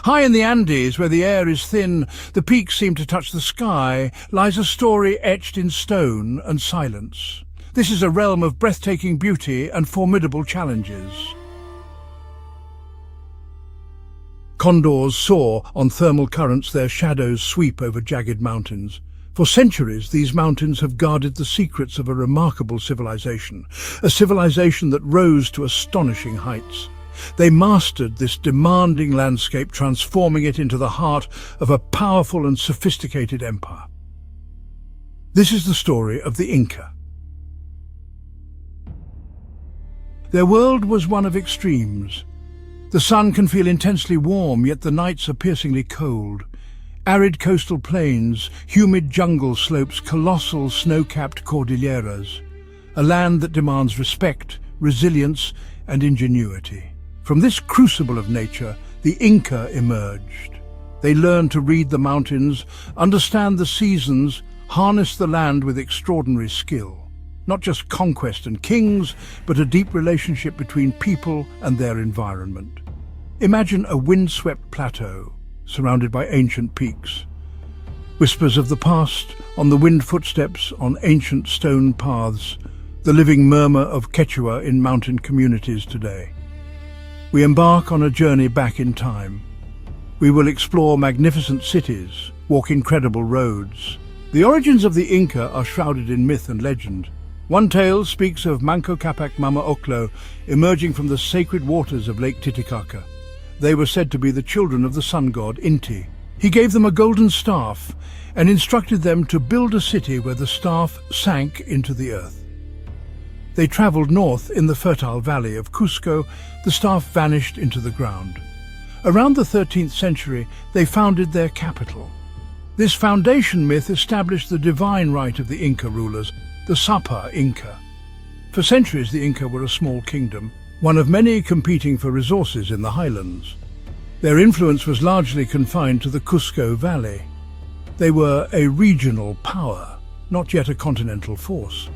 High in the Andes, where the air is thin, the peaks seem to touch the sky, lies a story etched in stone and silence. This is a realm of breathtaking beauty and formidable challenges. Condors soar on thermal currents, their shadows sweep over jagged mountains. For centuries, these mountains have guarded the secrets of a remarkable civilization, a civilization that rose to astonishing heights. They mastered this demanding landscape, transforming it into the heart of a powerful and sophisticated empire. This is the story of the Inca. Their world was one of extremes. The sun can feel intensely warm, yet the nights are piercingly cold. Arid coastal plains, humid jungle slopes, colossal snow-capped cordilleras. A land that demands respect, resilience, and ingenuity. From this crucible of nature, the Inca emerged. They learned to read the mountains, understand the seasons, harness the land with extraordinary skill. Not just conquest and kings, but a deep relationship between people and their environment. Imagine a windswept plateau, surrounded by ancient peaks. Whispers of the past, on the wind footsteps on ancient stone paths, the living murmur of Quechua in mountain communities today. We embark on a journey back in time. We will explore magnificent cities, walk incredible roads. The origins of the Inca are shrouded in myth and legend. One tale speaks of Manco Capac Mama Oclo emerging from the sacred waters of Lake Titicaca. They were said to be the children of the sun god Inti. He gave them a golden staff and instructed them to build a city where the staff sank into the earth. They travelled north in the fertile valley of Cusco. The staff vanished into the ground. Around the 13th century, they founded their capital. This foundation myth established the divine right of the Inca rulers, the Sapa Inca. For centuries, the Inca were a small kingdom, one of many competing for resources in the highlands. Their influence was largely confined to the Cusco Valley. They were a regional power, not yet a continental force.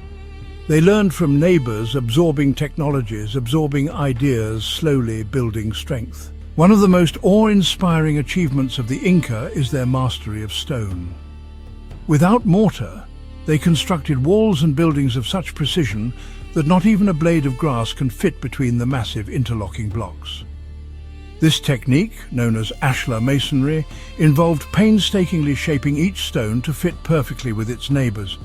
They learned from neighbors, absorbing technologies, absorbing ideas, slowly building strength. One of the most awe-inspiring achievements of the Inca is their mastery of stone. Without mortar, they constructed walls and buildings of such precision that not even a blade of grass can fit between the massive interlocking blocks. This technique, known as ashlar masonry, involved painstakingly shaping each stone to fit perfectly with its neighbors.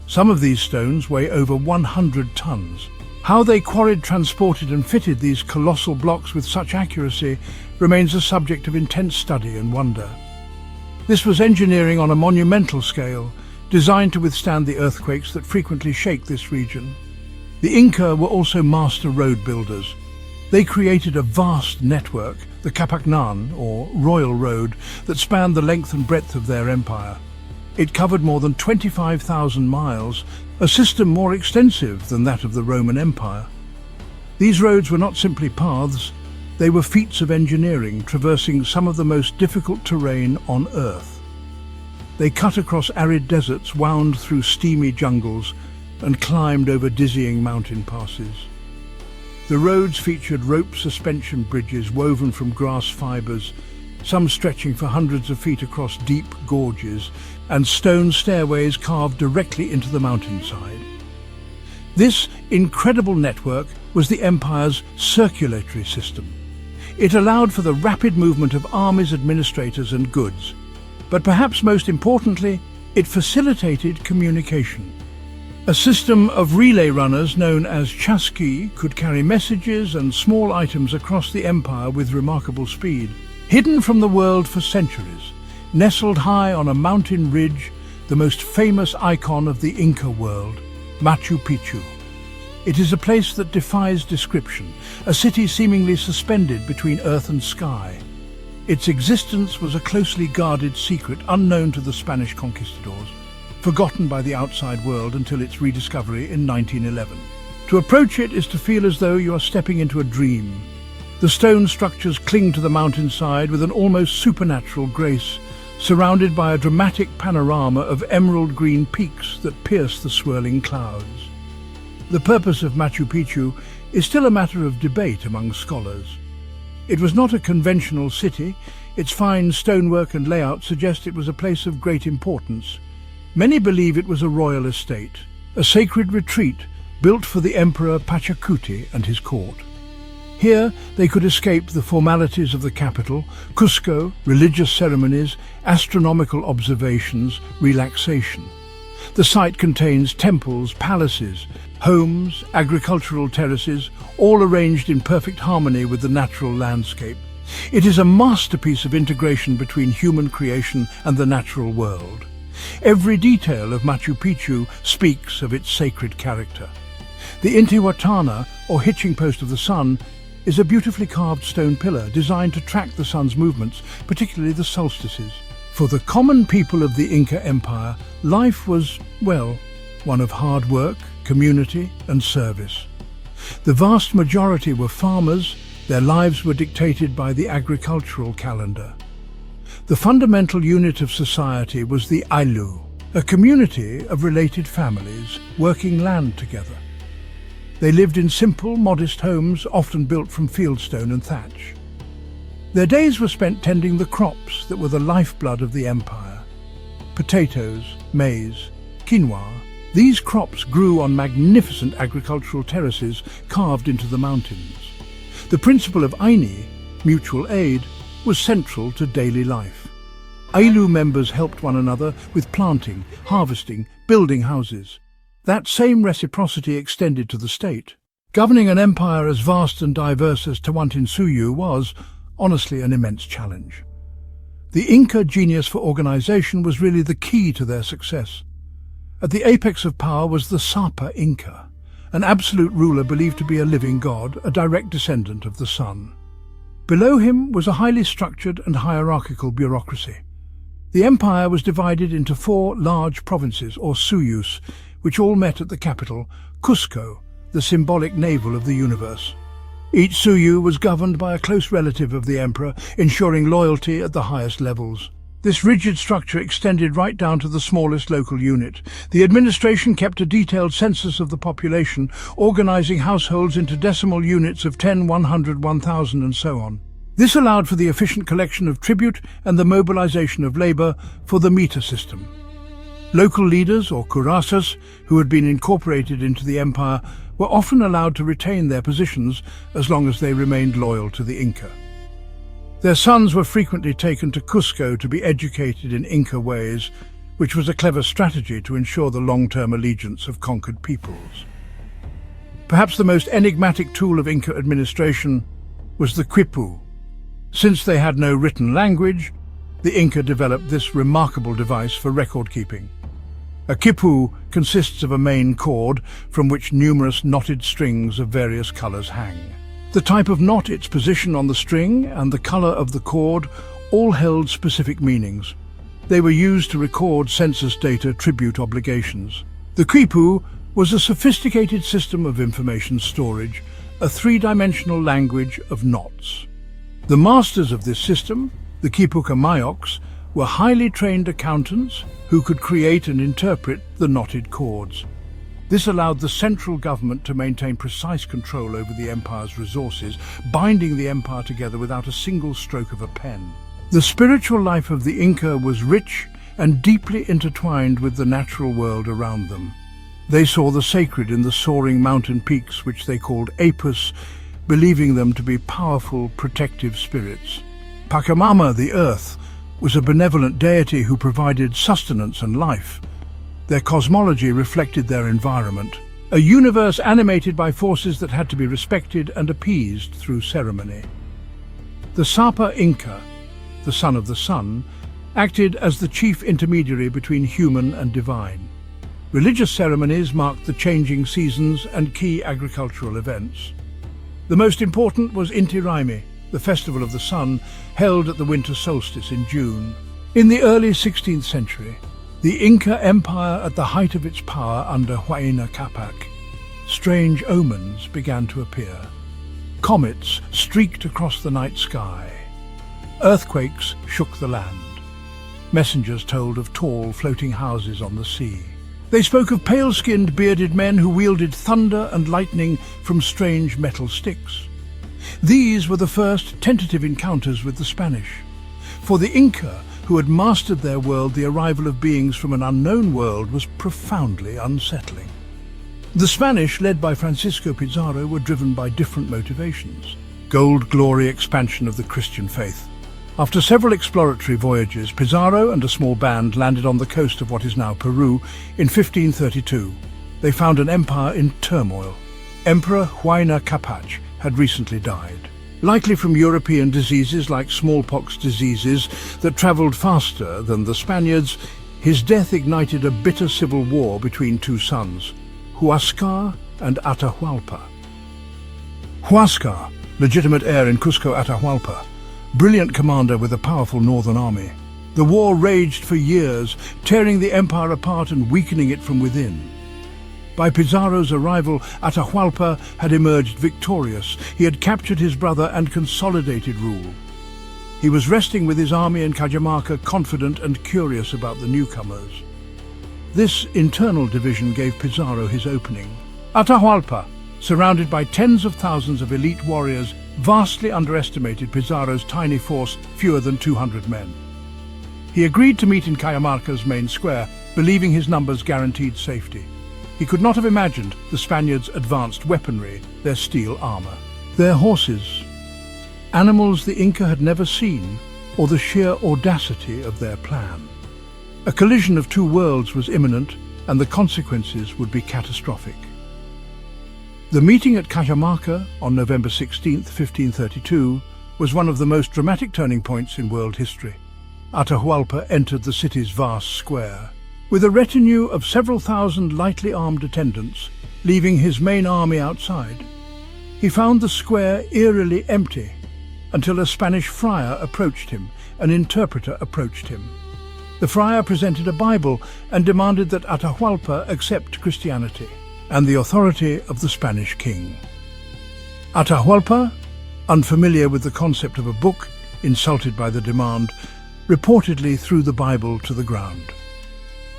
Some of these stones weigh over 100 tons. How they quarried, transported and fitted these colossal blocks with such accuracy remains a subject of intense study and wonder. This was engineering on a monumental scale, designed to withstand the earthquakes that frequently shake this region. The Inca were also master road builders. They created a vast network, the Capacnan, or Royal Road, that spanned the length and breadth of their empire. It covered more than 25,000 miles, a system more extensive than that of the Roman Empire. These roads were not simply paths, they were feats of engineering, traversing some of the most difficult terrain on Earth. They cut across arid deserts, wound through steamy jungles, and climbed over dizzying mountain passes. The roads featured rope suspension bridges woven from grass fibers, some stretching for hundreds of feet across deep gorges, and stone stairways carved directly into the mountainside. This incredible network was the empire's circulatory system. It allowed for the rapid movement of armies, administrators, and goods. But perhaps most importantly, it facilitated communication. A system of relay runners known as chasqui could carry messages and small items across the empire with remarkable speed. Hidden from the world for centuries, nestled high on a mountain ridge, the most famous icon of the Inca world, Machu Picchu. It is a place that defies description, a city seemingly suspended between earth and sky. Its existence was a closely guarded secret unknown to the Spanish conquistadors, forgotten by the outside world until its rediscovery in 1911. To approach it is to feel as though you are stepping into a dream. The stone structures cling to the mountainside with an almost supernatural grace, surrounded by a dramatic panorama of emerald green peaks that pierce the swirling clouds. The purpose of Machu Picchu is still a matter of debate among scholars. It was not a conventional city, Its fine stonework and layout suggest it was a place of great importance. Many believe it was a royal estate, a sacred retreat built for the Emperor Pachacuti and his court. Here they could escape the formalities of the capital, Cusco, religious ceremonies, astronomical observations, relaxation. The site contains temples, palaces, homes, agricultural terraces, all arranged in perfect harmony with the natural landscape. It is a masterpiece of integration between human creation and the natural world. Every detail of Machu Picchu speaks of its sacred character. The Intihuatana, or hitching post of the sun, is a beautifully carved stone pillar designed to track the sun's movements, particularly the solstices. For the common people of the Inca Empire, life was, well, one of hard work, community and service. The vast majority were farmers. Their lives were dictated by the agricultural calendar. The fundamental unit of society was the Ailu, a community of related families working land together. They lived in simple, modest homes, often built from fieldstone and thatch. Their days were spent tending the crops that were the lifeblood of the empire. Potatoes, maize, quinoa. These crops grew on magnificent agricultural terraces carved into the mountains. The principle of Aini, mutual aid, was central to daily life. Ailu members helped one another with planting, harvesting, building houses. That same reciprocity extended to the state. Governing an empire as vast and diverse as Tawantinsuyu was, honestly, an immense challenge. The Inca genius for organization was really the key to their success. At the apex of power was the Sapa Inca, an absolute ruler believed to be a living god, a direct descendant of the sun. Below him was a highly structured and hierarchical bureaucracy. The empire was divided into 4 large provinces, or suyus, which all met at the capital, Cusco, the symbolic navel of the universe. Each suyu was governed by a close relative of the emperor, ensuring loyalty at the highest levels. This rigid structure extended right down to the smallest local unit. The administration kept a detailed census of the population, organizing households into decimal units of 10, 100, 1,000 and so on. This allowed for the efficient collection of tribute and the mobilization of labor for the meter system. Local leaders, or cuirassas, who had been incorporated into the empire, were often allowed to retain their positions as long as they remained loyal to the Inca. Their sons were frequently taken to Cusco to be educated in Inca ways, which was a clever strategy to ensure the long-term allegiance of conquered peoples. Perhaps the most enigmatic tool of Inca administration was the Quipu. Since they had no written language, the Inca developed this remarkable device for record-keeping. A quipu consists of a main cord from which numerous knotted strings of various colors hang. The type of knot, its position on the string, and the color of the cord all held specific meanings. They were used to record census data, tribute obligations. The quipu was a sophisticated system of information storage, a three-dimensional language of knots. The masters of this system, the Quipuca Mayocs, were highly trained accountants who could create and interpret the knotted cords. This allowed the central government to maintain precise control over the empire's resources, binding the empire together without a single stroke of a pen. The spiritual life of the Inca was rich and deeply intertwined with the natural world around them. They saw the sacred in the soaring mountain peaks, which they called apus, believing them to be powerful, protective spirits. Pachamama, the earth, was a benevolent deity who provided sustenance and life. Their cosmology reflected their environment, a universe animated by forces that had to be respected and appeased through ceremony. The Sapa Inca, the son of the sun, acted as the chief intermediary between human and divine. Religious ceremonies marked the changing seasons and key agricultural events. The most important was Inti Raymi, the festival of the sun, held at the winter solstice in June. In the early 16th century, the Inca Empire at the height of its power under Huayna Capac, strange omens began to appear. Comets streaked across the night sky. Earthquakes shook the land. Messengers told of tall, floating houses on the sea. They spoke of pale-skinned, bearded men who wielded thunder and lightning from strange metal sticks. These were the first tentative encounters with the Spanish. For the Inca, who had mastered their world, the arrival of beings from an unknown world was profoundly unsettling. The Spanish, led by Francisco Pizarro, were driven by different motivations. Gold, glory, expansion of the Christian faith. After several exploratory voyages, Pizarro and a small band landed on the coast of what is now Peru in 1532. They found an empire in turmoil. Emperor Huayna Capac had recently died, likely from European diseases like smallpox diseases that travelled faster than the Spaniards. His death ignited a bitter civil war between two sons, Huáscar and Atahualpa. Huáscar, legitimate heir in Cusco Atahualpa, brilliant commander with a powerful northern army. The war raged for years, tearing the empire apart and weakening it from within. By Pizarro's arrival, Atahualpa had emerged victorious. He had captured his brother and consolidated rule. He was resting with his army in Cajamarca, confident and curious about the newcomers. This internal division gave Pizarro his opening. Atahualpa, surrounded by tens of thousands of elite warriors, vastly underestimated Pizarro's tiny force, fewer than 200 men. He agreed to meet in Cajamarca's main square, believing his numbers guaranteed safety. He could not have imagined the Spaniards' advanced weaponry, their steel armor, their horses, animals the Inca had never seen, or the sheer audacity of their plan. A collision of two worlds was imminent, and the consequences would be catastrophic. The meeting at Cajamarca on November 16, 1532, was one of the most dramatic turning points in world history. Atahualpa entered the city's vast square with a retinue of several thousand lightly armed attendants, leaving his main army outside. He found the square eerily empty until a Spanish friar approached him, an interpreter approached him. The friar presented a Bible and demanded that Atahualpa accept Christianity and the authority of the Spanish king. Atahualpa, unfamiliar with the concept of a book, insulted by the demand, reportedly threw the Bible to the ground.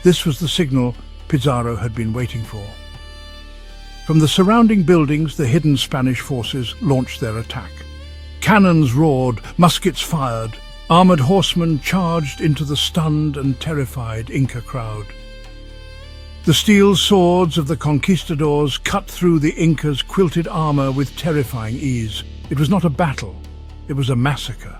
This was the signal Pizarro had been waiting for. From the surrounding buildings, the hidden Spanish forces launched their attack. Cannons roared, muskets fired, armored horsemen charged into the stunned and terrified Inca crowd. The steel swords of the conquistadors cut through the Incas' quilted armor with terrifying ease. It was not a battle, it was a massacre.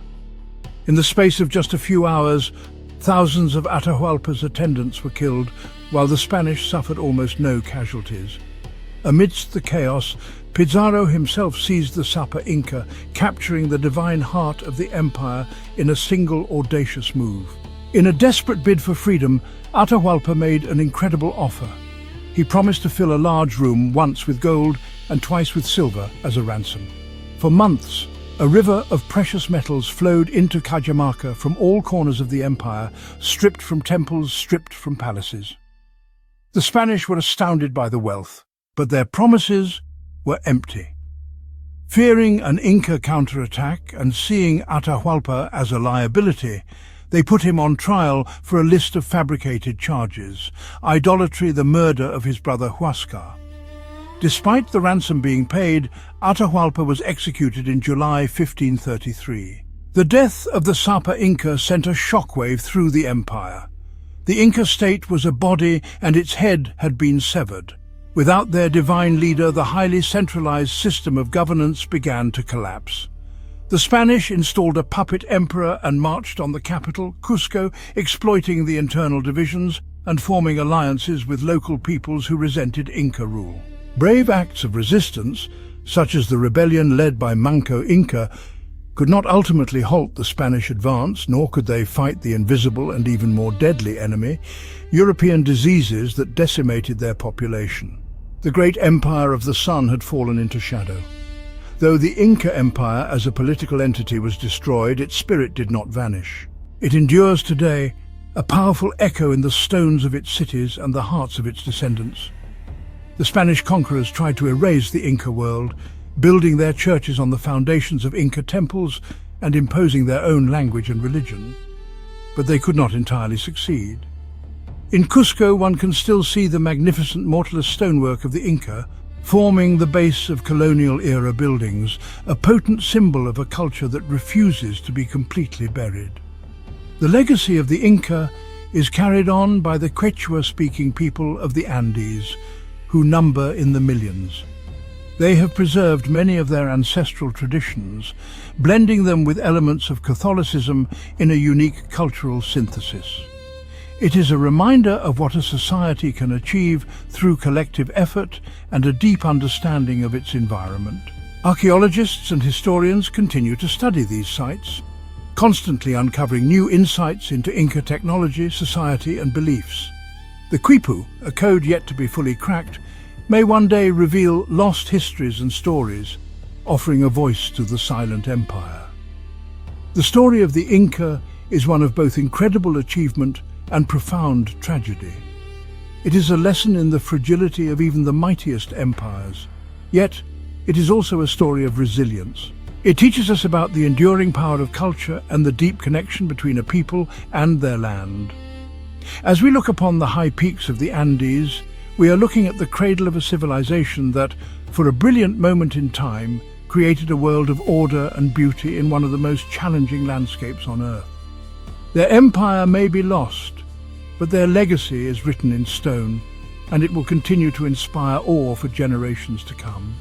In the space of just a few hours, thousands of Atahualpa's attendants were killed, while the Spanish suffered almost no casualties. Amidst the chaos, Pizarro himself seized the Sapa Inca, capturing the divine heart of the empire in a single audacious move. In a desperate bid for freedom, Atahualpa made an incredible offer. He promised to fill a large room once with gold and twice with silver as a ransom. For months, a river of precious metals flowed into Cajamarca from all corners of the empire, stripped from temples, stripped from palaces. The Spanish were astounded by the wealth, but their promises were empty. Fearing an Inca counterattack and seeing Atahualpa as a liability, they put him on trial for a list of fabricated charges: idolatry, the murder of his brother Huáscar. Despite the ransom being paid, Atahualpa was executed in July 1533. The death of the Sapa Inca sent a shockwave through the empire. The Inca state was a body and its head had been severed. Without their divine leader, the highly centralized system of governance began to collapse. The Spanish installed a puppet emperor and marched on the capital, Cusco, exploiting the internal divisions and forming alliances with local peoples who resented Inca rule. Brave acts of resistance, such as the rebellion led by Manco Inca, could not ultimately halt the Spanish advance, nor could they fight the invisible and even more deadly enemy, European diseases that decimated their population. The great empire of the sun had fallen into shadow. Though the Inca Empire as a political entity was destroyed, its spirit did not vanish. It endures today, a powerful echo in the stones of its cities and the hearts of its descendants. The Spanish conquerors tried to erase the Inca world, building their churches on the foundations of Inca temples and imposing their own language and religion. But they could not entirely succeed. In Cusco, one can still see the magnificent mortarless stonework of the Inca, forming the base of colonial-era buildings, a potent symbol of a culture that refuses to be completely buried. The legacy of the Inca is carried on by the Quechua-speaking people of the Andes, who number in the millions. They have preserved many of their ancestral traditions, blending them with elements of Catholicism in a unique cultural synthesis. It is a reminder of what a society can achieve through collective effort and a deep understanding of its environment. Archaeologists and historians continue to study these sites, constantly uncovering new insights into Inca technology, society, and beliefs. The Quipu, a code yet to be fully cracked, may one day reveal lost histories and stories, offering a voice to the silent empire. The story of the Inca is one of both incredible achievement and profound tragedy. It is a lesson in the fragility of even the mightiest empires. Yet, it is also a story of resilience. It teaches us about the enduring power of culture and the deep connection between a people and their land. As we look upon the high peaks of the Andes, we are looking at the cradle of a civilization that, for a brilliant moment in time, created a world of order and beauty in one of the most challenging landscapes on Earth. Their empire may be lost, but their legacy is written in stone, and it will continue to inspire awe for generations to come.